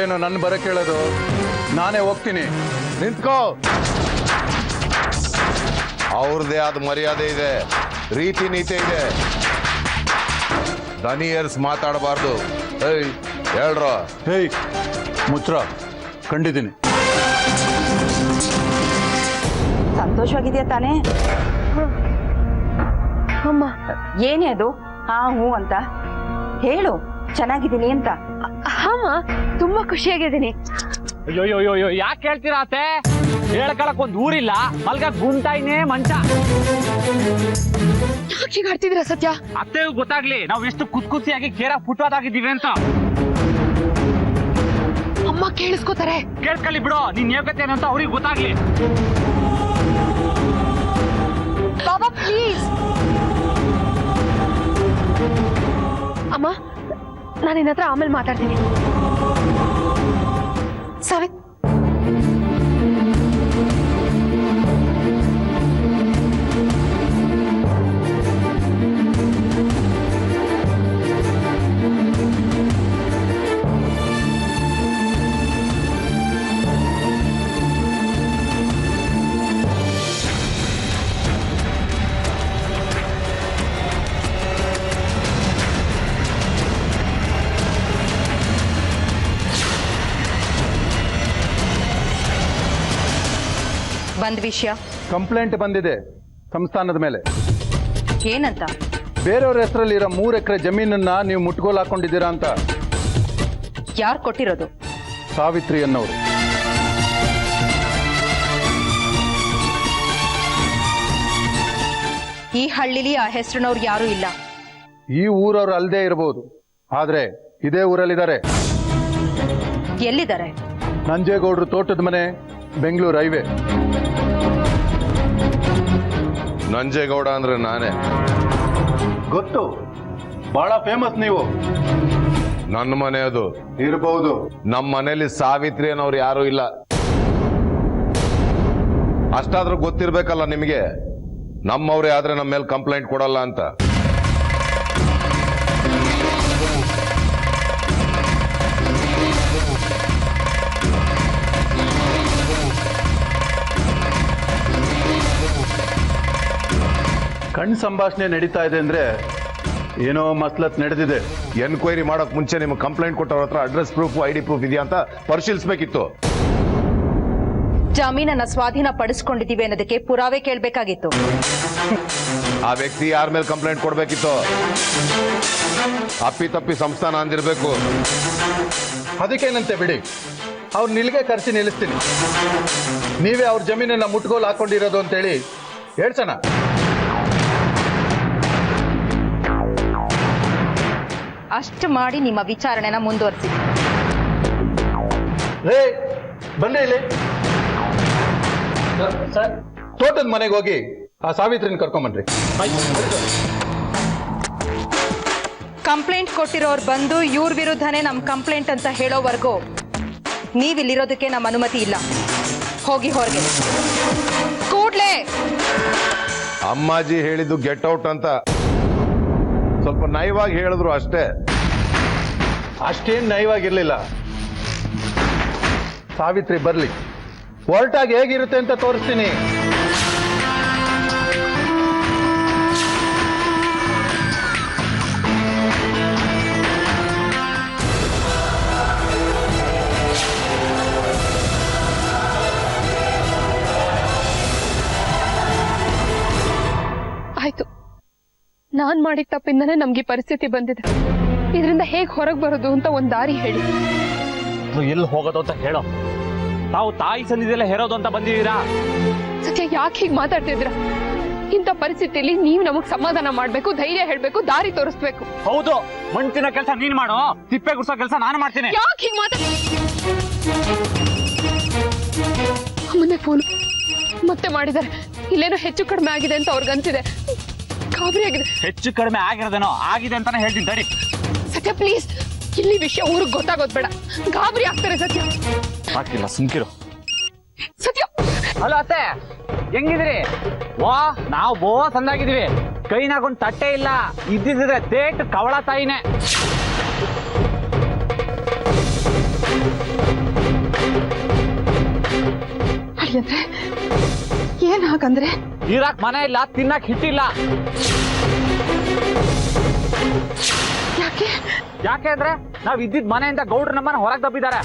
ನೀವೇನು ನನ್ನ ಬರಕ್ಕೆ ಹೇಳೋದು? ನಾನೇ ಹೋಗ್ತೀನಿ. ನಿಂತ್ಕೋ. ಅವ್ರದ್ದೇ ಆದ ಮರ್ಯಾದೆ ಇದೆ, ರೀತಿ ನೀತಿ ಇದೆ. ದನಿ ಏರ್ಸ್ ಮಾತಾಡಬಾರ್ದು. ಏಯ್ ಹೇಳ್ರ. ಹೇಯ್ ಮುಚ್ರ, ಕಂಡಿದ್ದೀನಿ. ಸಂತೋಷವಾಗಿದೆಯಾ ತಾನೇ? ಅಮ್ಮ, ಏನೇ ಅದು ಹಾ ಹೂ ಅಂತ ಹೇಳು? ಚೆನ್ನಾಗಿದ್ದೀನಿ ಅಂತ. ಅಮ್ಮ ತುಂಬಾ ಖುಷಿಯಾಗಿದ್ದೀನಿ. ಅಯ್ಯೋ ಯಾಕೆ ಹೇಳ್ತೀರಾ ಅತ್ತೆ? ಹೇಳ್ಕೊಳಕ್ ಒಂದ್ ಊರಿಲ್ಲ, ಮಲ್ಗ ಗುಂಟಾಯ್ನೇ ಮಂಚ. ಯಾಕೆ ಹೀಗೆ ಆಡ್ತಿದ್ದೀರಾ ಸತ್ಯ? ಅತ್ತೆಗೂ ಗೊತ್ತಾಗ್ಲಿ ನಾವು ಎಷ್ಟು ಕುತ್ಕುಸಿಯಾಗಿ ಕೇರ ಪುಟ್ಟೋದಾಗಿದ್ದೀವಿ ಅಂತ. ಅಮ್ಮ ಕೇಳಿಸ್ಕೋತಾರೆ. ಕೇಳ್ಕೊಳ್ಳಿ ಬಿಡು, ನಿನ್ ಯೋಗ್ಯತೆ ಏನಂತ ಅವ್ರಿಗೆ ಗೊತ್ತಾಗ್ಲಿ. ಬಾಬಾ ಪ್ಲೀಸ್. ಅಮ್ಮ, ನಾನು ನಿನ್ನ ಹತ್ರ ಆಮೇಲೆ ಮಾತಾಡ್ತೀನಿ. ಸಾವಿತ್, ಬಂದ್ ವಿಷಯ? ಕಂಪ್ಲೇಂಟ್ ಬಂದಿದೆ ಸಂಸ್ಥಾನದ ಮೇಲೆ. ಏನಂತ? ಬೇರೆಯವ್ರ ಹೆಸರಲ್ಲಿರೋ 3 ಎಕರೆ ಜಮೀನನ್ನ ನೀವು ಮುಟ್ಗೋಲ್ ಹಾಕೊಂಡಿದ್ದೀರಾ ಅಂತ. ಯಾರು ಕೊಟ್ಟಿರೋದು? ಸಾವಿತ್ರಿ ಅನ್ನೋರು. ಈ ಹಳ್ಳಿಲಿ ಆ ಹೆಸರಿನವ್ರು ಯಾರೂ ಇಲ್ಲ. ಈ ಊರವ್ರು ಅಲ್ಲದೆ ಇರಬಹುದು, ಆದ್ರೆ ಇದೇ ಊರಲ್ಲಿದ್ದಾರೆ. ಎಲ್ಲಿದ್ದಾರೆ? ನಂಜೇಗೌಡರು ತೋಟದ ಮನೆ, ಬೆಂಗಳೂರು ಹೈವೇ. ನಂಜೇಗೌಡ ಅಂದ್ರೆ ನಾನೇ. ಗೊತ್ತು, ಬಹಳ ಫೇಮಸ್ ನೀವು. ನನ್ನ ಮನೆ ಅದು. ಇರಬಹುದು. ನಮ್ಮ ಮನೇಲಿ ಸಾವಿತ್ರಿ ಅನ್ನೋರು ಯಾರು ಇಲ್ಲ. ಅಷ್ಟಾದ್ರೂ ಗೊತ್ತಿರ್ಬೇಕಲ್ಲ ನಿಮಗೆ, ನಮ್ಮವ್ರೇ ಆದ್ರೆ ನಮ್ಮ ಮೇಲೆ ಕಂಪ್ಲೇಂಟ್ ಕೊಡಲ್ಲ ಅಂತ. ಕಣ್ ಸಂಭಾಷಣೆ ನಡೀತಾ ಇದೆ ಅಂದ್ರೆ ಏನೋ ಮಸಲತ್ ನಡೆದಿದೆ. ಎನ್ಕ್ವೈರಿ ಮಾಡೋಕ್ ಮುಂಚೆ ನಿಮ್ಗೆ ಕಂಪ್ಲೇಂಟ್ ಕೊಟ್ಟವ್ರ ಹತ್ರ ಅಡ್ರೆಸ್ ಪ್ರೂಫ್, ID ಪ್ರೂಫ್ ಇದೆಯಾ ಅಂತ ಪರಿಶೀಲಿಸಬೇಕಿತ್ತು. ಜಮೀನನ್ನ ಸ್ವಾಧೀನ ಪಡಿಸ್ಕೊಂಡಿದೀವಿ ಅನ್ನೋದಕ್ಕೆ ಪುರಾವೆ ಕೇಳ್ಬೇಕಾಗಿತ್ತು. ಆ ವ್ಯಕ್ತಿ ಯಾರ ಮೇಲೆ ಕಂಪ್ಲೇಂಟ್ ಕೊಡ್ಬೇಕಿತ್ತು? ಅಪ್ಪಿ ತಪ್ಪಿ ಸಂಸ್ಥಾನ ಅಂದಿರ್ಬೇಕು. ಅದಕ್ಕೇನಂತೆ ಬಿಡಿ, ಅವ್ರು ನಿಲ್ಗೆ ಕರೆಸಿ ನಿಲ್ಲಿಸ್ತೀನಿ. ನೀವೇ ಅವ್ರ ಜಮೀನನ್ನ ಮುಟ್ಗೋಲ್ ಹಾಕೊಂಡಿರೋದು ಅಂತೇಳಿ ಹೇಳ್ಸೋಣ. ಅಷ್ಟು ಮಾಡಿ ನಿಮ್ಮ ವಿಚಾರಣೆನ ಮುಂದುವರಿಸಿ. ರೇ ಬನ್ನಿ ಇಲ್ಲಿ. ತೋಟದ ಮನೆಗೆ ಹೋಗಿ ಆ ಸಾವಿತ್ರಿನ ಕರ್ಕೊಂಬನ್ರಿ. ಕಂಪ್ಲೇಂಟ್ ಕೊಟ್ಟಿರೋರು ಬಂದು ಇವ್ರ ವಿರುದ್ಧನೇ ನಮ್ ಕಂಪ್ಲೇಂಟ್ ಅಂತ ಹೇಳೋವರೆಗೂ ನೀವಿಲ್ಲಿರೋದಕ್ಕೆ ನಮ್ಮ ಅನುಮತಿ ಇಲ್ಲ. ಹೋಗಿ ಹೊರಗೆ ಕೂಡ್ಲೆ. ಅಮ್ಮಾಜಿ ಹೇಳಿದ್ದು ಗೆಟ್ ಔಟ್ ಅಂತ ಸ್ವಲ್ಪ ನಯವಾಗಿ ಹೇಳಿದ್ರು ಅಷ್ಟೇ. ಅಷ್ಟೇನು ನಯವಾಗಿರ್ಲಿಲ್ಲ. ಸಾವಿತ್ರಿ ಬರ್ಲಿ, ಹೊರಟಾಗಿ ಹೇಗಿರುತ್ತೆ ಅಂತ ತೋರಿಸ್ತೀನಿ. ಆಯ್ತು, ನಾನ್ ಮಾಡಿದ ತಪ್ಪಿಂದಾನೇ ನಮ್ಗೆ ಪರಿಸ್ಥಿತಿ ಬಂದಿದೆ. ಇದರಿಂದ ಹೇಗ್ ಹೊರಗೆ ಬರೋದು ಅಂತ ಒಂದ್ ದಾರಿ ಹೇಳಿ. ಎಲ್ಲಿ ಹೋಗೋದು ಅಂತ ಹೇಳೋ. ತಾವು ತಾಯಿ ಸನ್ನಿಧಿಯಲ್ಲೇ ಹೇರೋದು ಅಂತ ಬಂದಿದ್ದೀರಾ? ಸತ್ಯ, ಯಾಕೆ ಹೀಗೆ ಮಾತಾಡ್ತಿದ್ದೀರಾ? ಇಂಥ ಪರಿಸ್ಥಿತಿಯಲ್ಲಿ ನೀವು ನಮಗ್ ಸಮಾಧಾನ ಮಾಡ್ಬೇಕು, ಧೈರ್ಯ ಹೇಳ್ಬೇಕು, ದಾರಿ ತೋರಿಸ್ಬೇಕು. ಹೌದು, ಮಣ್ತಿನ ಕೆಲಸ ನೀನ್ ಮಾಡು, ತಿಪ್ಪೆ ಗುಡ್ಸೋ ಕೆಲಸ ನಾನು ಮಾಡ್ತೀನಿ. ಯಾಕೆ ಹೀಗೆ ಅಮ್ಮನೆ ಫೋನ್ ಮತ್ತೆ ಮಾಡಿದ್ದಾರೆ. ಇಲ್ಲೇನೋ ಹೆಚ್ಚು ಕಡಿಮೆ ಆಗಿದೆ ಅಂತ ಅವ್ರಿಗನ್ಸಿದೆ. ಗಾಬರಿ ಆಗಿದೆ. ಹೆಚ್ಚು ಕಡಿಮೆ ಆಗಿರೋದೇನೋ ಆಗಿದೆ ಅಂತಾನೆ ಹೇಳ್ತೀನಿ ತಡಿ. ಸತ್ಯ ಪ್ಲೀಸ್, ಇಲ್ಲಿ ವಿಷಯ ಊರಿಗೆ ಗೊತ್ತಾಗೋದ್ ಬೇಡ. ಗಾಬರಿ ಆಗ್ತಾರೆ ಸತ್ಯ. ಆಗ್ತಿಲ್ಲ, ಸುಮ್ಕಿರು. ಸತ್ಯ, ಹಲೋ ಅತ್ತೆ, ಹೆಂಗಿದ್ರಿ? ವಾ, ನಾವು ಬೋ ಸಂದಾಗಿದೀವಿ. ಕೈನಾಗೊಂದು ತಟ್ಟೆ ಇಲ್ಲ, ಇದ್ದಿದ್ರೆ ತೇಟ್ ಕವಳ ತಾಯಿನೇ. ಅಳಿಯಂದ್ರೆ ಏನ್ ಹಾಗಂದ್ರೆ? ಇರಾಕ್ ಮನೆ ಇಲ್ಲ, ತಿನ್ನಕ್ ಹಿಟ್ಟಿಲ್ಲ. ಯಾಕೆ? ಯಾಕೆ ಅಂದ್ರೆ ನಾವ್ ಇದ್ದಿದ್ ಮನೆಯಿಂದ ಗೌಡ್ರು ನಮ್ಮನ್ನ ಹೊರಗೆ ದಬ್ಬಿದ್ದಾರೆ.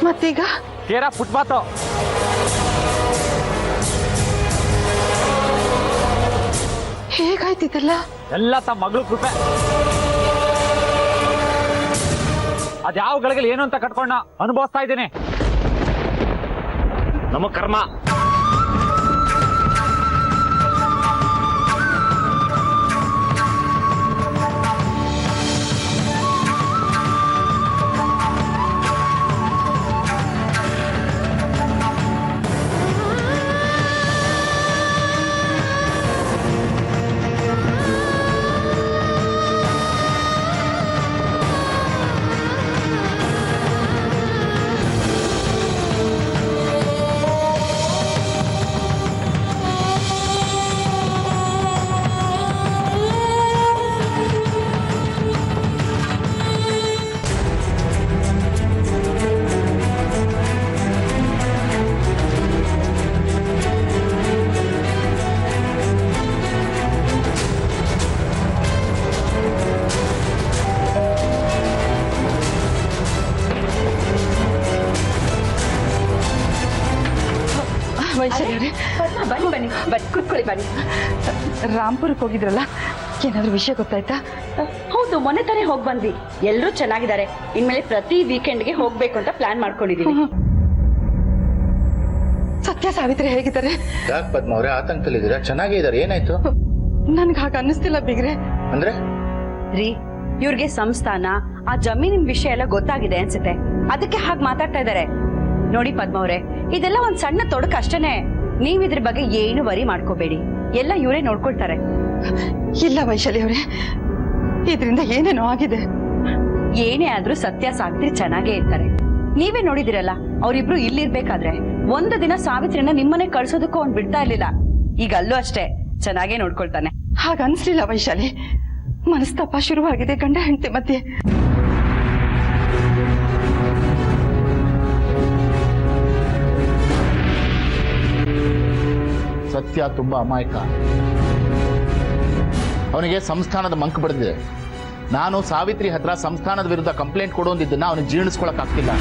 ಮತ್ತೀಗ ಕೇರ ಫುಟ್ಪಾತು. ಹೇಗಾಯ್ತಿದ್ದಲ್ಲ? ಎಲ್ಲ ತಮ್ಮ ಮಗಳು ಕೃಪೆ. ಅದ್ಯಾವ ಗಳಿಗೆ ಏನು ಅಂತ ಕಟ್ಕೊಂಡ ಅನುಭವಿಸ್ತಾ ಇದ್ದೀನಿ. ನಮ್ಮ ಕರ್ಮ. ವೈಶಾಲಿ ಬನ್ನಿ ಬನ್ನಿ ಬನ್ನಿ ಕುತ್ಕೊಳ್ಳಿ ಬನ್ನಿ. ರಾಂಪುರಕ್ಕೆ ಹೋಗಿದ್ರಲ್ಲ, ಏನಾದ್ರು ವಿಷಯ ಗೊತ್ತಾಯ್ತಾ? ಹೌದು, ಮೊನ್ನೆ ತಾನೇ ಹೋಗಿ ಬಂದ್ವಿ. ಎಲ್ಲರೂ ಚೆನ್ನಾಗಿದ್ದಾರೆ. ಇನ್ಮೇಲೆ ಪ್ರತಿ ವೀಕೆಂಡ್ಗೆ ಹೋಗ್ಬೇಕು ಅಂತ ಪ್ಲಾನ್ ಮಾಡ್ಕೊಂಡಿದೀವಿ. ಸತ್ಯ ಸಾವಿತ್ರಿ ಹೇಗಿದ್ದಾರೆ? ಯಾಕೆ ಪದ್ಮ ಅವರೇ ಆತಂಕದಲ್ಲಿದ್ದೀರಾ? ಚೆನ್ನಾಗೇ ಇದ್ದಾರೆ. ಏನಾಯ್ತು? ನನ್ಗೆ ಹಾಗೆ ಅನ್ನಿಸ್ತಿಲ್ಲ ಬಿಗ್ರೆ. ಅಂದ್ರೆ ರೀ, ಇವ್ರಿಗೆ ಸಂಸ್ಥಾನ, ಆ ಜಮೀನಿನ ವಿಷಯ ಎಲ್ಲ ಗೊತ್ತಾಗಿದೆ ಅನ್ಸುತ್ತೆ. ಅದಕ್ಕೆ ಹಾಗೆ ಮಾತಾಡ್ತಾ ಇದ್ದಾರೆ. ನೋಡಿ ಪದ್ಮ ಅವರೇ, ಇದೆಲ್ಲ ಒಂದ್ ಸಣ್ಣ ತೊಡಕು ಅಷ್ಟೇನೆ. ನೀವ್ ಇದ್ರ ಬಗ್ಗೆ ಏನು ವರಿ ಮಾಡ್ಕೋಬೇಡಿ. ಎಲ್ಲ ಇವರೇ ನೋಡ್ಕೊಳ್ತಾರೆ. ಇಲ್ಲ ವೈಶಾಲಿ ಅವರೇ, ಇದರಿಂದ ಏನೇನೋ ಆಗಿದೆ. ಏನೇ ಆದ್ರೂ ಸತ್ಯ ಸಾವಿತ್ರಿ ಚೆನ್ನಾಗೇ ಇರ್ತಾರೆ. ನೀವೇ ನೋಡಿದಿರಲ್ಲ, ಅವ್ರಿಬ್ರು ಇಲ್ಲಿರ್ಬೇಕಾದ್ರೆ ಒಂದು ದಿನ ಸಾವಿತ್ರಿನ ನಿಮ್ಮನೆ ಕಳ್ಸೋದಕ್ಕೂ ಅವ್ನ್ ಬಿಡ್ತಾ ಇರ್ಲಿಲ್ಲ. ಈಗ ಅಲ್ಲೂ ಅಷ್ಟೇ ಚೆನ್ನಾಗೇ ನೋಡ್ಕೊಳ್ತಾನೆ. ಹಾಗ ಅನ್ಸ್ಲಿಲ್ಲ ವೈಶಾಲಿ. ಮನಸ್ತಾಪ ಶುರುವಾಗಿದೆ ಗಂಡ ಹೆಂಡತಿ ಮಧ್ಯೆ. ಸತ್ಯ ತುಂಬಾ ಅಮಾಯಕ. ಅವನಿಗೆ ಸಂಸ್ಥಾನದ ಮಂಕ್ ಬಡಿದಿದೆ. ನಾನು ಸಾವಿತ್ರಿ ಹತ್ರ ಸಂಸ್ಥಾನದ ವಿರುದ್ಧ ಕಂಪ್ಲೇಂಟ್ ಕೊಡೋದಿದ್ದನ್ನ ಅವನಿಗೆ ಜೀರ್ಣಿಸ್ಕೊಳಕ್ಕಾಗ್ತಿಲ್ಲ.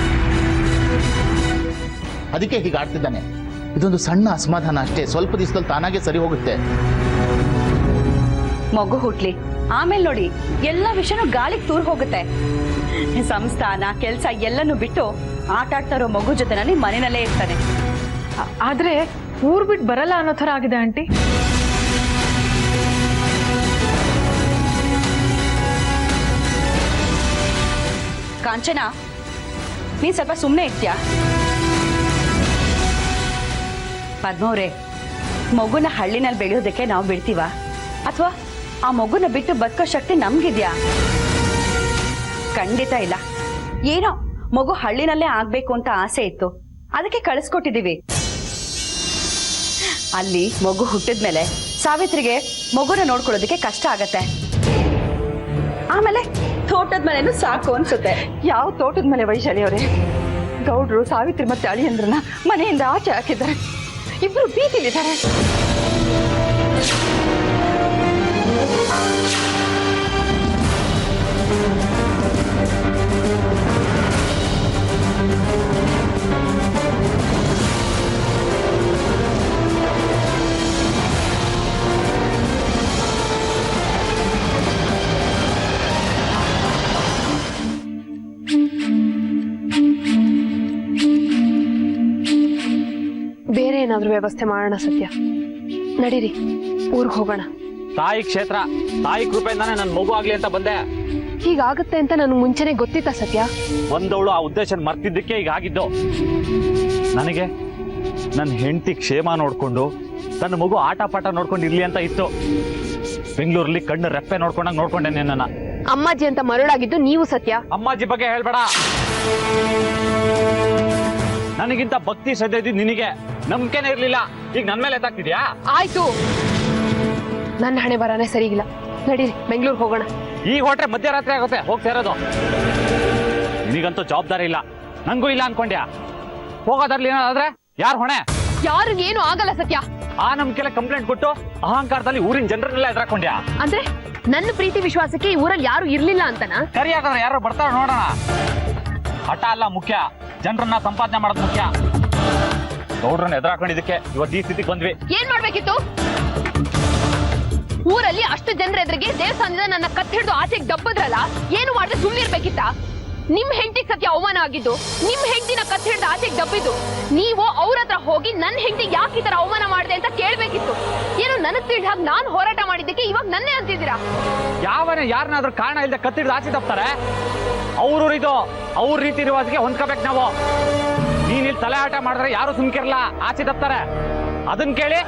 ಅದಕ್ಕೆ ಹೀಗೆ ಆಡ್ತಿದ್ದಾನೆ. ಇದೊಂದು ಸಣ್ಣ ಅಸಮಾಧಾನ ಅಷ್ಟೇ, ಸ್ವಲ್ಪ ದಿವಸದಲ್ಲಿ ತಾನಾಗೆ ಸರಿ ಹೋಗುತ್ತೆ. ಮಗು ಹುಟ್ಲಿ, ಆಮೇಲೆ ನೋಡಿ ಎಲ್ಲಾ ವಿಷಯನೂ ಗಾಳಿಗೆ ತೂರ್ ಹೋಗುತ್ತೆ. ಸಂಸ್ಥಾನ ಕೆಲ್ಸ ಎಲ್ಲನೂ ಬಿಟ್ಟು ಆಟ ಆಡ್ತಾ ಇರೋ ಮಗು ಜೊತೆನಲ್ಲಿ ಮನೆಯಲ್ಲೇ ಇರ್ತಾನೆ. ಆದ್ರೆ ಊರ್ ಬಿಟ್ಟು ಬರಲ್ಲ ಅನ್ನೋ ತರ ಆಗಿದೆ ಆಂಟಿ. ಕಾಂಚನ, ನೀನ್ ಸ್ವಲ್ಪ ಸುಮ್ಮನೆ ಇರ್ತೀಯಾ? ಪದ್ಮವ್ರೆ, ಮಗುನ ಹಳ್ಳಿನಲ್ಲಿ ಬೆಳೆಯೋದಕ್ಕೆ ನಾವು ಬಿಡ್ತೀವ? ಅಥವಾ ಆ ಮಗುನ ಬಿಟ್ಟು ಬದುಕೋ ಶಕ್ತಿ ನಮ್ಗಿದ್ಯಾ? ಖಂಡಿತ ಇಲ್ಲ. ಏನೋ ಮಗು ಹಳ್ಳಿನಲ್ಲೇ ಆಗ್ಬೇಕು ಅಂತ ಆಸೆ ಇತ್ತು, ಅದಕ್ಕೆ ಕಳಿಸ್ಕೊಟ್ಟಿದೀವಿ. ಅಲ್ಲಿ ಮಗು ಹುಟ್ಟಿದ್ಮೇಲೆ ಸಾವಿತ್ರಿಗೆ ಮಗುನ ನೋಡ್ಕೊಳ್ಳೋದಕ್ಕೆ ಕಷ್ಟ ಆಗತ್ತೆ. ಆಮೇಲೆ ತೋಟದ ಮನೆನೂ ಸಾಕು ಅನ್ಸುತ್ತೆ. ಯಾವ ತೋಟದ ಮೇಲೆ ವೈಶಾಲಿ ಅವರೇ? ಗೌಡ್ರು ಸಾವಿತ್ರಿ ಮತ್ತೆ ಅಳಿಯಂದ್ರನ್ನ ಮನೆಯಿಂದ ಆಚೆ ಹಾಕಿದ್ದಾರೆ. ಇಬ್ರು ಬೀದಿಲಿದ್ದಾರೆ. ಬೇರೆ ಏನಾದ್ರೂ ವ್ಯವಸ್ಥೆ ಮಾಡೋಣ ಸತ್ಯ. ನಡೀರಿ, ಊರ್ಗ್ ಹೋಗೋಣ. ತಾಯಿ ಕ್ಷೇತ್ರ, ತಾಯಿ ಕೃಪೆಯಿಂದಾನೆ ನನ್ ಮಗು ಆಗ್ಲಿ ಅಂತ ಬಂದೆ. ಹೀಗಾಗುತ್ತೆ ಅಂತ ನನಗೆ ಮುಂಚೆನೆ ಗೊತ್ತಿತ್ತ ಸತ್ಯ? ಒಂದವಳು ಆ ಉದ್ದೇಶ ಮರ್ತಿದ್ದಕ್ಕೆ ಈಗ ಆಗಿದ್ದು. ನನಗೆ ನನ್ನ ಹೆಂಡತಿ ಕ್ಷೇಮ ನೋಡ್ಕೊಂಡು ತನ್ನ ಮಗು ಆಟ ಪಾಠ ನೋಡ್ಕೊಂಡು ಇರ್ಲಿ ಅಂತ ಇತ್ತು. ಬೆಂಗಳೂರಲ್ಲಿ ಕಣ್ಣು ರೆಪ್ಪೆ ನೋಡ್ಕೊಂಡಂಗ್ ನೋಡ್ಕೊಂಡೆ ನನ್ನ. ಅಮ್ಮಾಜಿ ಅಂತ ಮರಳಾಗಿದ್ದು ನೀವು ಸತ್ಯ. ಅಮ್ಮಾಜಿ ಬಗ್ಗೆ ಹೇಳ್ಬೇಡ. ನನಗಿಂತ ಭಕ್ತಿ ಶ್ರದ್ಧೆ ಇದ್ದಿದ್ದು ನಿನಗೆ, ನಂಬಿಕೆನೇ ಇರ್ಲಿಲ್ಲ. ಈಗ ನನ್ ಮೇಲೆ ಎತ್ತಾಗ್ತಿದ್ಯಾ? ಆಯ್ತು, ನನ್ನ ಹಣೆ ಬರಾನೇ ಸರಿಗಿಲ್ಲ. ನಡೀರಿ, ಬೆಂಗಳೂರಿಗೆ ಹೋಗೋಣ. ಈಗ ಹೊಟ್ರೆ ಮಧ್ಯರಾತ್ರಿ ಆಗುತ್ತೆ ಹೋಗಿ ಸೇರೋದು. ನಿನಗಂತೂ ಜವಾಬ್ದಾರಿ ಇಲ್ಲ, ನಂಗೂ ಇಲ್ಲ ಅನ್ಕೊಂಡ್ಯಾ? ಹೋಗೋದ್ರಲ್ಲಿ ಏನಾದ್ರೆ ಯಾರು ಹೊಣೆ? ಯಾರು ಏನು ಆಗಲ್ಲ ಸತ್ಯ. ಆ ನಂಬಿಕೆಲ್ಲ ಕಂಪ್ಲೇಂಟ್ ಕೊಟ್ಟು ಅಹಂಕಾರದಲ್ಲಿ ಊರಿನ ಜನರನ್ನೆಲ್ಲ ಎದುರಾಕೊಂಡ್ಯಾ? ಅಂದ್ರೆ ನನ್ನ ಪ್ರೀತಿ ವಿಶ್ವಾಸಕ್ಕೆ ಈ ಊರಲ್ಲಿ ಯಾರು ಇರ್ಲಿಲ್ಲ ಅಂತನಾ? ಸರಿ, ಹಾಗಾದ್ರೆ ಯಾರು ಬರ್ತಾರ ನೋಡೋಣ. ಹಠ ಅಲ್ಲ ಮುಖ್ಯ, ಜನರನ್ನ ಸಂಪಾದನೆ ಮಾಡೋದು ಮುಖ್ಯ. ಗೌಡ್ರನ್ನ ಎದುರಾಕೊಂಡಿದ್ದಕ್ಕೆ ಇವತ್ತು ಈ ಸ್ಥಿತಿಗೆ ಬಂದ್ವಿ. ಏನ್ ಮಾಡ್ಬೇಕಿತ್ತು? ಊರಲ್ಲಿ ಅಷ್ಟು ಜನರ ಎದುರಿಗೆ ದೇವಸ್ಥಾನದಿಂದ ನನ್ನ ಕತ್ ಹಿಡಿದು ಆಚೆಗೆ ದಬ್ಬದ್ರಲ್ಲ, ಏನು ಮಾಡಿದ್ರೆ ಸುಮ್ಮನಿರ್ಬೇಕಿತ್ತ? ನಿಮ್ ಹೆಂಡತಿಗೆ ಸತ್ಯ ಅವಮಾನ ಆಗಿದ್ದು, ನಿಮ್ ಹೆಂಡತಿನ ಕತ್ ಹಿಡಿದು ಆಚೆಗೆ ದಬ್ಬಿದ್ದು ನೀವು ಅವ್ರ ಹತ್ರ ಹೋಗಿ ನನ್ನ ಹೆಂಡತಿ ಯಾಕೆ ಈ ತರ ಅವಮಾನ ಮಾಡಿದೆ ಅಂತ ಕೇಳ್ಬೇಕಿತ್ತು. ಏನು ನನಗ್ ತಿಳಿದ ಹಾಗೆ ನಾನ್ ಹೋರಾಟ ಮಾಡಿದ್ದಕ್ಕೆ ಇವಾಗ ನನ್ನೇ ಅಂತಿದ್ದೀರಾ? ಯಾವನೇ ಯಾರನ್ನಾದ್ರೂ ಕಾರಣ ಇಲ್ಲದೆ ಕತ್ತಿಡ್ದು ಆಚೆ ತಪ್ತಾರೆ? ಇದು ಅವ್ರ ರೀತಿ ರಿವಾಜ್ಗೆ ಹೊಂದ್ಕೋಬೇಕು ನಾವು. ನೀನ್ ಇಲ್ಲಿ ತಲೆ ಆಟ ಮಾಡಿದ್ರೆ ಯಾರು ಸುಮ್ಕಿರಲ್ಲ, ಆಚೆ ತಪ್ತಾರೆ. ಅದನ್ನ ಕೇಳಿ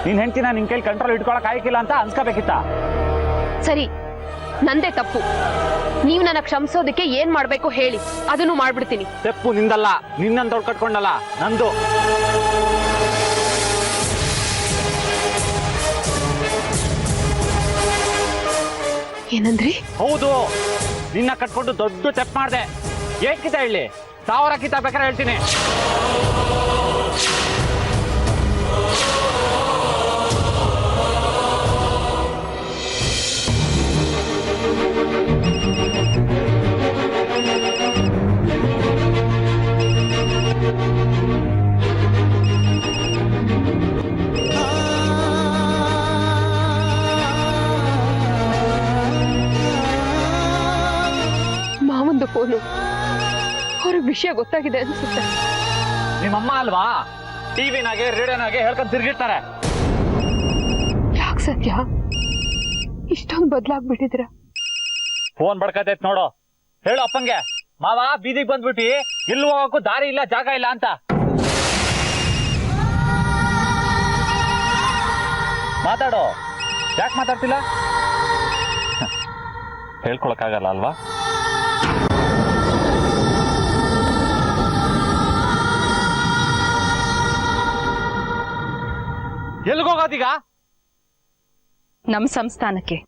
ನಿನ್ ಹೆಂಡತಿನ ನಿನ್ ಕೈಲಿ ಕಂಟ್ರೋಲ್ ಇಟ್ಕೊಳಕ್ ಆಯ್ಕಿಲ್ಲ ಅಂತ ಅನ್ಸ್ಕೋಬೇಕಿತ್ತ? ಸರಿ, ನಂದೇ ತಪ್ಪು. ನೀವ್ ನನ್ನ ಕ್ಷಮಿಸೋದಕ್ಕೆ ಏನ್ ಮಾಡ್ಬೇಕು ಹೇಳಿ, ಅದನ್ನು ಮಾಡ್ಬಿಡ್ತೀನಿ. ತಪ್ಪು ನಿಂದಲ್ಲ, ನಿನ್ನಂತ ಕಟ್ಕೊಂಡಲ್ಲ, ನಂದು. ಏನಂದ್ರಿ? ಹೌದು, ನಿನ್ನ ಕಟ್ಕೊಂಡು ದೊಡ್ಡ ತಪ್ಪು ಮಾಡ್ದೆ. ಏಕಿತ ಹೇಳಿ, 1000 ಕಿತ ಬೇಕಾದ್ರೆ ಹೇಳ್ತೀನಿ. ಮಾವಂದು ಫೋನು, ಅವ್ರಿಗೆ ವಿಷಯ ಗೊತ್ತಾಗಿದೆ ಅನ್ಸುತ್ತೆ. ನಿಮ್ಮಮ್ಮ ಅಲ್ವಾ, ಟಿವಿನಾಗೆ ರೇಡಿಯೋನಾಗೆ ಹೇಳ್ಕೊಂಡು ತಿರ್ಗಿರ್ತಾರೆ. ಯಾಕೆ ಸತ್ಯ ಇಷ್ಟೊಂದು ಬದಲಾಗ್ಬಿಟ್ಟಿದ್ರ? ಫೋನ್ ಬಡ್ಕತೈತ್ ನೋಡು, ಹೇಳು ಅಪ್ಪಂಗೆ, ಮಾವ ಬೀದಿಗೆ ಬಂದ್ಬಿಟ್ಟಿ, ಎಲ್ಲಿ ಹೋಗಕ್ಕೂ ದಾರಿ ಇಲ್ಲ, ಜಾಗ ಇಲ್ಲ ಅಂತ. ಮಾತಾಡೋ, ಯಾಕೆ ಮಾತಾಡ್ತಿಲ್ಲ? ಹೇಳ್ಕೊಳಕ್ಕಾಗಲ್ಲ ಅಲ್ವಾ? ಎಲ್ಗೋಗೋದೀಗ? ನಮ್ಮ ಸಂಸ್ಥಾನಕ್ಕೆ.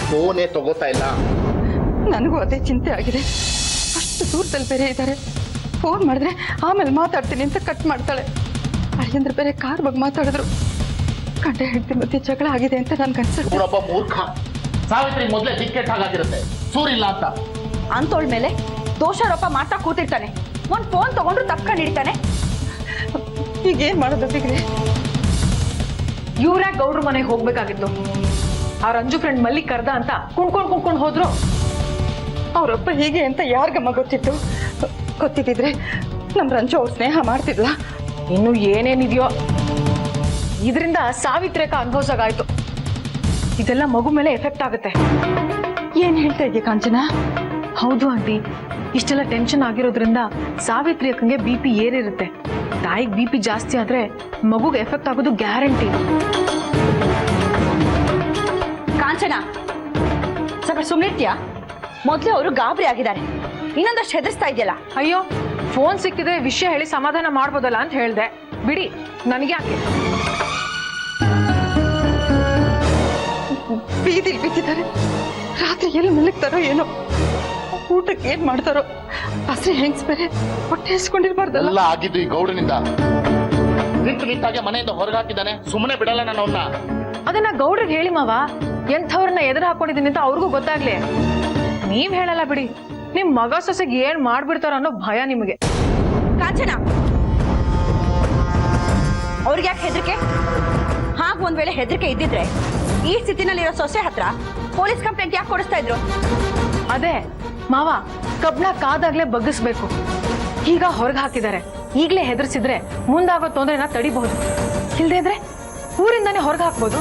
ಫೋನೇ ತಗೋತಾ ಇಲ್ಲ. ನನಗೂ ಅದೇ ಚಿಂತೆ ಆಗಿದೆ. ಅಷ್ಟು ದೂರದಲ್ಲಿ ಬೇರೆ ಇದ್ದಾರೆ. ಫೋನ್ ಮಾಡಿದ್ರೆ ಆಮೇಲೆ ಮಾತಾಡ್ತೀನಿ ಅಂತ ಕಟ್ ಮಾಡ್ತಾಳೆ. ಅಳಿಯಂದ್ರೆ ಬೇರೆ ಕಾರ್ ಬಗ್ಗೆ ಮಾತಾಡಿದ್ರು. ಗಂಡ ಹೆಂಡತಿ ಮಧ್ಯೆ ಜಗಳ ಆಗಿದೆ ಅಂತ ನನ್ಗೆ ಅನ್ಸುತ್ತೆ. ನೋಡಪ್ಪ ಮೂರ್ಖ, ಸಾವಿತ್ರಿ ಮೊದಲೇ ಟಿಕೆಟ್ ಹಾಗಾಗಿರುತ್ತೆ, ಸೂರಿಲ್ಲ ಅಂತ. ಅಂತೋಳ್ ಮೇಲೆ ದೋಷಾರೋಪ ಮಾಡ್ತಾ ಕೂತಿರ್ತಾನೆ. ಒಂದ್ ಫೋನ್ ತಗೊಂಡ್ರು ತಪ್ಕೊಂಡು ಹಿಡಿತಾನೆ. ಈಗ ಏನ್ ಮಾಡೋದು ಬಿಗ್ರೆ? ಇವ್ರ್ಯಾಗ ಗೌಡ್ರ ಮನೆಗೆ ಹೋಗ್ಬೇಕಾಗಿತ್ತು. ಆ ರಂಜು ಫ್ರೆಂಡ್ ಮಲ್ಲಿಕ್ ಕರ್ದ ಅಂತ ಕುಣ್ಕೊಂಡ್ ಹೋದ್ರು. ಅವರೊಬ್ಬ ಹೀಗೆ ಅಂತ ಯಾರಿಗಮ್ಮ ಗೊತ್ತಿತ್ತು? ಗೊತ್ತಿದ್ರೆ ನಮ್ ರಂಜು ಅವ್ರ ಸ್ನೇಹ ಮಾಡ್ತಿದ್ಲ. ಇನ್ನು ಏನೇನಿದೆಯೋ ಇದರಿಂದ ಸಾವಿತ್ರೇಕ ಅನುಭವಿಸಾಗಾಯ್ತು. ಇದೆಲ್ಲ ಮಗು ಮೇಲೆ ಎಫೆಕ್ಟ್ ಆಗುತ್ತೆ. ಏನ್ ಹೇಳ್ತಾ ಇದೀಯ ಕಾಂಚನ? ಹೌದು ಆಂಟಿ, ಇಷ್ಟೆಲ್ಲ ಟೆನ್ಷನ್ ಆಗಿರೋದ್ರಿಂದ ಸಾವಿತ್ರಿ ಅಕ್ಕಂಗೆ BP ಏರಿರುತ್ತೆ. ತಾಯಿಗೆ BP ಜಾಸ್ತಿ ಆದ್ರೆ ಮಗುಗೆ ಎಫೆಕ್ಟ್ ಆಗೋದು ಗ್ಯಾರಂಟಿ. ಕಾಂಚನ, ಸ್ವಲ್ಪ ಸುಮ್ನಿರ್ತೀಯಾ? ಮೊದ್ಲು ಅವರು ಗಾಬರಿ ಆಗಿದ್ದಾರೆ, ಇನ್ನೊಂದಷ್ಟು ಹೆದರ್ಸ್ತಾ ಇದೆಯಲ್ಲ. ಅಯ್ಯೋ, ಫೋನ್ ಸಿಕ್ಕಿದ್ರೆ ವಿಷಯ ಹೇಳಿ ಸಮಾಧಾನ ಮಾಡ್ಬೋದಲ್ಲ ಅಂತ ಹೇಳ್ದೆ. ಬಿಡಿ, ನನಗೆ ಯಾಕೆ? ಬೀದಿಲ್ ಬಿದ್ದಿದ್ದಾರೆ. ರಾತ್ರಿ ಎಲ್ಲಿ ಮಲಗ್ತಾರೋ ಏನೋ, ಊಟಕ್ಕೆ ಏನ್ ಮಾಡ್ತಾರೋ. ಹಸ್ರಿ ಹೆಂಗ್ಸ್ ಬೇರೆ ಹೊಟ್ಟೆ ಹಸ್ಕೊಂಡಿರ್ಬಾರ್ದಲ್ಲ. ಎಲ್ಲ ಆಗಿದ್ದು ಈ ಗೌಡನಿಂದ. ನಿಂತಾಗೆ ಮನೆಯಿಂದ ಹೊರಗೆ ಹಾಕಿದ್ದಾನೆ, ಸುಮ್ಮನೆ ಬಿಡಲ್ಲ ನಾನು ಅವನ್ನ. ಅದನ್ನ ಗೌಡ್ರಿಗೆ ಹೇಳಿ ಮಾವ, ಎಂಥವ್ರನ್ನ ಎದುರು ಹಾಕೊಂಡಿದ್ದೀನಿ ಅಂತ ಅವ್ರಿಗೂ ಗೊತ್ತಾಗ್ಲಿ. ನೀವ್ ಹೇಳಲ್ಲ ಬಿಡಿ, ನಿಮ್ ಮಗ ಸೊಸೆಗೆ ಏನ್ ಮಾಡ್ಬಿಡ್ತಾರ ಅನ್ನೋ ಭಯ ನಿಮಗೆ. ಕಾಂಚನ, ಅವ್ರಿಗೆ ಯಾಕೆ ಹೆದರಿಕೆ? ಹಾಗ ಒಂದ್ ವೇಳೆ ಹೆದರಿಕೆ ಇದ್ದಿದ್ರೆ ಈ ಸ್ಥಿತಿನಲ್ಲಿರೋ ಸೊಸೆ ಹತ್ರ ಪೊಲೀಸ್ ಕಂಪ್ಲೇಂಟ್ ಯಾಕೆ ಕೊಡಿಸ್ತಾ ಇದ್ರು? ಅದೇ ಮಾವ, ಕಬ್ಣ ಕಾದಾಗ್ಲೇ ಬಗ್ಗಿಸ್ಬೇಕು. ಈಗ ಹೊರಗೆ ಹಾಕಿದ್ದಾರೆ, ಈಗ್ಲೇ ಹೆದರ್ಸಿದ್ರೆ ಮುಂದಾಗೋ ತೊಂದರೆನ ತಡಿಬಹುದು. ಇಲ್ದೇ ಇದ್ರೆ ಊರಿಂದಾನೇ ಹೊರಗೆ ಹಾಕ್ಬೋದು,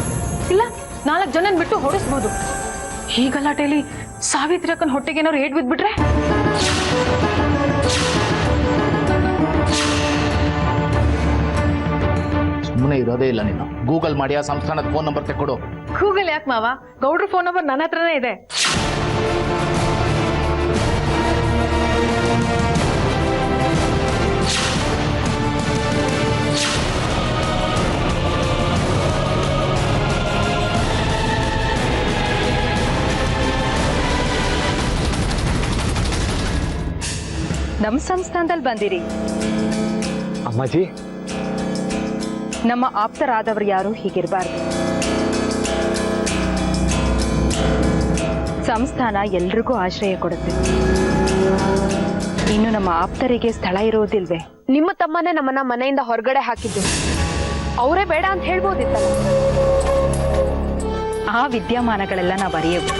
ಇಲ್ಲ 4 ಜನನ್ ಬಿಟ್ಟು ಹೊಡಿಸ್ಬೋದು. ಈ ಗಲಾಟೆಯಲ್ಲಿ ಸಾವಿತ್ರಿ ಅಕ್ಕನ ಹೊಟ್ಟೆಗೆ ಏನಾದ್ರು ಏಟ್ ಬಿದ್ಬಿಟ್ರೆ? ಸುಮ್ಮನೆ ಇರೋದೇ ಇಲ್ಲ ನೀನು. ಗೂಗಲ್ ಮಾಡಿ ಆ ಸಂಸ್ಥಾನದ ಫೋನ್ ನಂಬರ್ ತೆಕ್ಕೊಡು. ಗೂಗಲ್ ಯಾಕೆ ಮಾವ, ಗೌಡ್ರ ಫೋನ್ ನಂಬರ್ ನನ್ನ ಹತ್ರನೇ ಇದೆ. ನಮ್ಮ ಸಂಸ್ಥಾನದಲ್ಲಿ ಬಂದಿರಿ. ಅಮ್ಮಾಜಿ, ನಮ್ಮ ಆಪ್ತರಾದವರು ಯಾರು ಹೀಗಿರಬಾರ್ದು. ಸಂಸ್ಥಾನ ಎಲ್ರಿಗೂ ಆಶ್ರಯ ಕೊಡುತ್ತೆ. ಇನ್ನು ನಮ್ಮ ಆಪ್ತರಿಗೆ ಸ್ಥಳ ಇರೋದಿಲ್ವೇ? ನಿಮ್ಮ ತಮ್ಮನೇ ನಮ್ಮನ್ನ ಮನೆಯಿಂದ ಹೊರಗಡೆ ಹಾಕಿದ್ದು, ಅವರೇ ಬೇಡ ಅಂತ ಹೇಳ್ಬೋದಿತ್ತಲ್ಲ. ಆ ವಿದ್ಯಮಾನಗಳೆಲ್ಲ ನಾವು ಅರಿಯವು.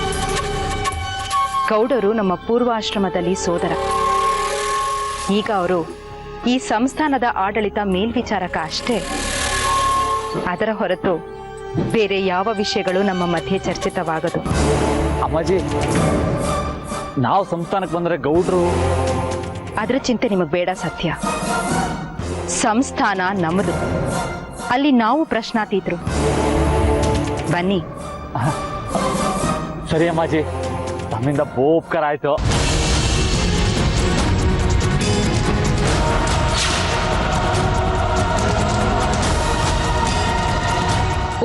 ಗೌಡರು ನಮ್ಮ ಪೂರ್ವಾಶ್ರಮದಲ್ಲಿ ಸೋದರ. ಈಗ ಅವರು ಈ ಸಂಸ್ಥಾನದ ಆಡಳಿತ ಮೇಲ್ವಿಚಾರಕ ಅಷ್ಟೇ. ಅದರ ಹೊರತು ಬೇರೆ ಯಾವ ವಿಷಯಗಳು ನಮ್ಮ ಮಧ್ಯೆ ಚರ್ಚಿತವಾಗದು. ಅಮ್ಮಾಜಿ, ನಾವು ಸಂಸ್ಥಾನಕ್ಕೆ ಬಂದ್ರೆ ಗೌಡ್ರು. ಅದರ ಚಿಂತೆ ನಿಮಗೆ ಬೇಡ ಸತ್ಯ. ಸಂಸ್ಥಾನ ನಮ್ಮದು, ಅಲ್ಲಿ ನಾವು ಪ್ರಶ್ನಾತೀತರು. ಬನ್ನಿ. ಸರಿ ಅಮ್ಮಾಜಿ, ತಮ್ಮಿಂದ ಬೋಪ್ಕರ ಆಯ್ತು.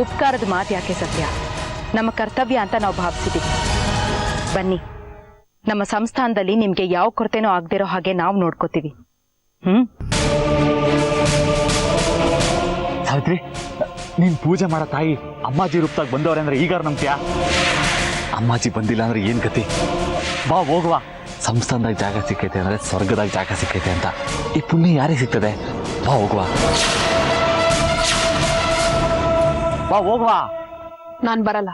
ಉಪಕಾರದ ಮಾತು ಯಾಕೆ ಸತ್ಯ? ನಮ್ಮ ಕರ್ತವ್ಯ ಅಂತ ನಾವು ಭಾವಿಸಿದ್ದೀವಿ. ಬನ್ನಿ, ನಮ್ಮ ಸಂಸ್ಥಾನದಲ್ಲಿ ನಿಮ್ಗೆ ಯಾವ ಕೊರತೆನೂ ಆಗದಿರೋ ಹಾಗೆ ನಾವು ನೋಡ್ಕೋತೀವಿ. ಸಾವಿತ್ರಿ, ನೀನ್ ಪೂಜೆ ಮಾಡೋ ತಾಯಿ ಅಮ್ಮಾಜಿ ರೂಪದಾಗ ಬಂದವ್ರೆ ಅಂದ್ರೆ ಈಗ ನಂಬ್ತೀಯಾ? ಅಮ್ಮಾಜಿ ಬಂದಿಲ್ಲ ಅಂದ್ರೆ ಏನ್ ಗತಿ? ಬಾ ಹೋಗುವ. ಸಂಸ್ಥಾನದಾಗ ಜಾಗ ಸಿಕ್ಕೈತೆ ಅಂದ್ರೆ ಸ್ವರ್ಗದಾಗ ಜಾಗ ಸಿಕ್ಕೈತೆ ಅಂತ. ಈ ಪುಣ್ಯ ಯಾರಿಗೆ ಸಿಗ್ತದೆ? ಬಾ ಹೋಗುವ. ಬಾ ಹೋಗುವ. ನಾನ್ ಬರಲ್ಲ.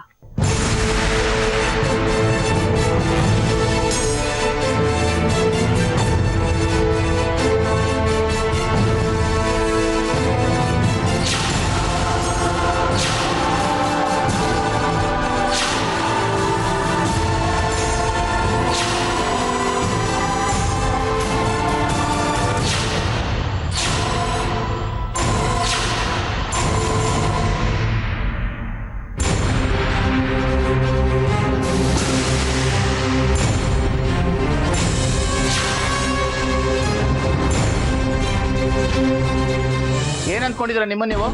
ಏನ್ ಅನ್ಕೊಂಡಿದ್ರ ನಿಮ್ಮ ನೀವು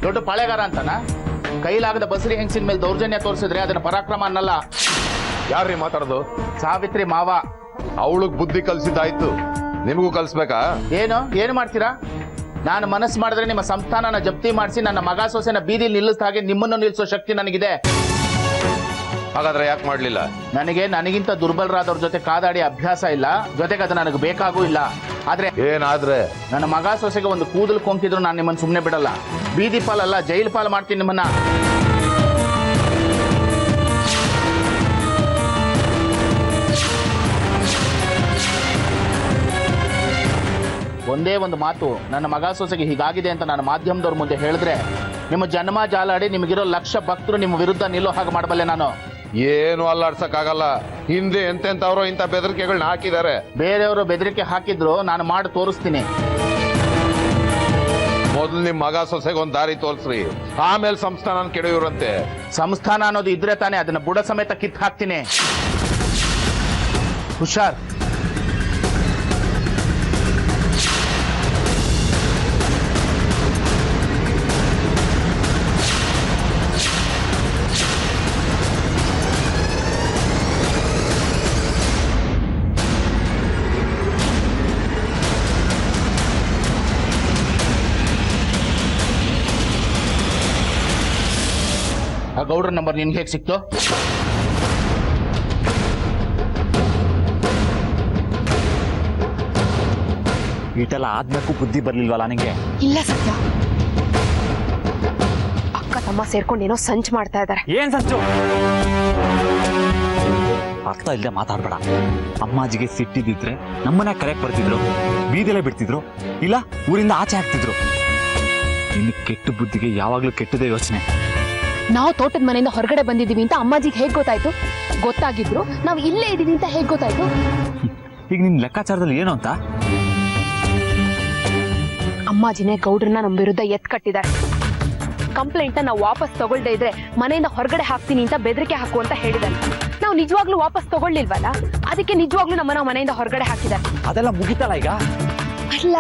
ದೊಡ್ಡ ಪಾಳೆಗಾರ ಅಂತನಾ? ಕೈಲಾಗದ ಬಸರಿ ಹೆಂಗಸಿನ ಮೇಲೆ ದೌರ್ಜನ್ಯ ತೋರಿಸಿದ್ರೆ ಅದನ್ನ ಪರಾಕ್ರಮ ಅನ್ನಲ್ಲ. ಯಾರ್ರೀ ಮಾತಾಡೋದು? ಸಾವಿತ್ರಿ ಮಾವ. ಅವಳಿಗೆ ಬುದ್ಧಿ ಕಲ್ಸಿದ್ದಾಯ್ತು, ನಿಮಗೂ ಕಲ್ಸ್ಬೇಕಾ? ಏನು ಮಾಡ್ತೀರಾ? ನಾನು ಮನಸ್ಸು ಮಾಡಿದ್ರೆ ನಿಮ್ಮ ಸಂಸ್ಥಾನನ ಜಪ್ತಿ ಮಾಡಿಸಿ ನನ್ನ ಮಗ ಸೊಸೆನ ಬೀದಿಲಿ ನಿಲ್ಲಿಸಿದ ಹಾಗೆ ನಿಮ್ಮನ್ನು ನಿಲ್ಲಿಸೋ ಶಕ್ತಿ ನನಗಿದೆ. ಹಾಗಾದ್ರೆ ಯಾಕೆ ಮಾಡ್ಲಿಲ್ಲ? ನನಗಿಂತ ದುರ್ಬಲರಾದವ್ರ ಜೊತೆ ಕಾದಾಡಿ ಅಭ್ಯಾಸ ಇಲ್ಲ, ಜೊತೆಗೆ ಅದು ನನಗೆ ಬೇಕಾಗೂ ಇಲ್ಲ. ಆದ್ರೆ ಏನಾದ್ರೆ ನನ್ನ ಮಗ ಸೊಸೆಗೆ ಒಂದು ಕೂದಲು ಕೊಂಕಿದ್ರು ನಾನು ನಿಮ್ಮನ್ನು ಸುಮ್ಮನೆ ಬಿಡಲ್ಲ. ಬೀದಿ ಪಾಲಲ್ಲ, ಜೈಲು ಪಾಲು ಮಾಡ್ತೀನಿ ನಿಮ್ಮನ್ನ. ಒಂದೇ ಒಂದು ಮಾತು, ನನ್ನ ಮಗ ಸೊಸೆಗೆ ಹೀಗಾಗಿದೆ ಅಂತ ನಾನು ಮಾಧ್ಯಮದವ್ರ ಮುಂದೆ ಹೇಳಿದ್ರೆ ನಿಮ್ಮ ಜನ್ಮ ಜಾಲಾಡಿ ನಿಮಗಿರೋ ಲಕ್ಷ ಭಕ್ತರು ನಿಮ್ಮ ವಿರುದ್ಧ ನಿಲ್ಲೋ ಹಾಗೆ ಮಾಡಬಲ್ಲೆ ನಾನು. ಏನು ಅಲ್ಲಾಡ್ಸಕ್ಕಾಗಲ್ಲ. ಹಿಂದೆ ಎಂತೆಂತವ್ರು ಇಂಥ ಬೆದರಿಕೆಗಳನ್ನ ಹಾಕಿದ್ದಾರೆ. ಬೇರೆಯವರು ಬೆದರಿಕೆ ಹಾಕಿದ್ರು ನಾನು ಮಾಡಿ ತೋರಿಸ್ತೀನಿ. ಮೊದಲು ನಿಮ್ ಮಗ ಸೊಸೆಗೆ ಒಂದು ದಾರಿ ತೋರಿಸ್ರಿ, ಆಮೇಲೆ ಸಂಸ್ಥಾನ ಕೆಡೆಯುವ್ರಂತೆ. ಸಂಸ್ಥಾನ ಅನ್ನೋದು ಇದ್ರೆ ತಾನೇ ಅದನ್ನ ಬುಡ ಸಮೇತ ಕಿತ್ತು ಹಾಕ್ತೀನಿ. ಹುಷಾರ್. ಗೌಡ್ರ ನಂಬರ್ ನಿನ್ಗೆ ಹೇಗೆ ಸಿಕ್ತು? ಈಟೆಲ್ಲ ಆದ್ಮೇಕು ಬುದ್ಧಿ ಬರ್ಲಿಲ್ವಲ್ಲ ನಿಂಗೆ? ಇಲ್ಲ ಸತ್ಯ, ಅಕ್ಕ ತಮ್ಮ ಸೇರ್ಕೊಂಡು ಏನೋ ಸಂಚು ಮಾಡ್ತಾ ಇದ್ದಾರೆ. ಏನ್ ಸಂಚು? ಅರ್ಥ ಇಲ್ಲದೆ ಮಾತಾಡ್ಬೇಡ. ಅಮ್ಮಾಜಿಗೆ ಸಿಟ್ಟಿದ್ರೆ ನಮ್ಮನ್ನ ಕರೆಕ್ಟ್ ಬರ್ತಿದ್ರು, ಬೀದಿಲೆ ಬಿಡ್ತಿದ್ರು, ಇಲ್ಲ ಊರಿಂದ ಆಚೆ ಹಾಕ್ತಿದ್ರು. ಇನ್ನು ಕೆಟ್ಟ ಬುದ್ಧಿಗೆ ಯಾವಾಗ್ಲೂ ಕೆಟ್ಟದೇ ಯೋಚನೆ. ನಾವು ತೋಟದ ಮನೆಯಿಂದ ಹೊರಗಡೆ ಬಂದಿದೀವಿ ಅಂತ ಅಮ್ಮಾಜಿಗೆ ಹೇಗ್ ಗೊತ್ತಾಯ್ತು? ಗೊತ್ತಾಗಿದ್ರು ನಾವು ಇಲ್ಲೇ ಇದೀವಿ ಅಂತ ಹೇಗ್ ಗೊತ್ತಾಯ್ತು? ಈಗ ನಿನ್ ಲೆಕ್ಕಾಚಾರದಲ್ಲಿ ಏನು ಅಂತ? ಅಮ್ಮಾಜಿನೇ ಗೌಡ್ರನ್ನ ನಮ್ಮ ವಿರುದ್ಧ ಎತ್ ಕಟ್ಟಿದ್ದಾರೆ. ಕಂಪ್ಲೇಂಟ್ ನಾವು ವಾಪಸ್ ತಗೊಳ್ದೇ ಇದ್ರೆ ಮನೆಯಿಂದ ಹೊರಗಡೆ ಹಾಕ್ತೀನಿ ಅಂತ ಬೆದರಿಕೆ ಹಾಕು ಅಂತ ಹೇಳಿದ್ದಾರೆ. ನಾವು ನಿಜವಾಗ್ಲೂ ವಾಪಸ್ ತಗೊಳ್ಳಿಲ್ವಲ್ಲ, ಅದಕ್ಕೆ ನಿಜವಾಗ್ಲೂ ನಮ್ಮನ್ನ ಮನೆಯಿಂದ ಹೊರಗಡೆ ಹಾಕಿದ್ದಾರೆ. ಅದೆಲ್ಲ ಮುಗಿತಲ್ಲ ಈಗ? ಅಲ್ಲ,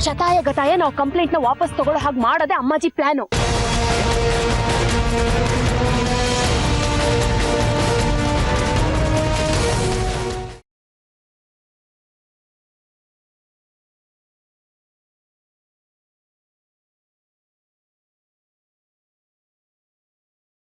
ಶತಾಯ ಗತಾಯ ನಾವು ಕಂಪ್ಲೇಂಟ್ ನ ವಾಪಸ್ ತಗೊಳ್ಳೋ ಹಾಗೆ ಮಾಡೋದೇ ಅಮ್ಮಾಜಿ ಪ್ಲಾನು.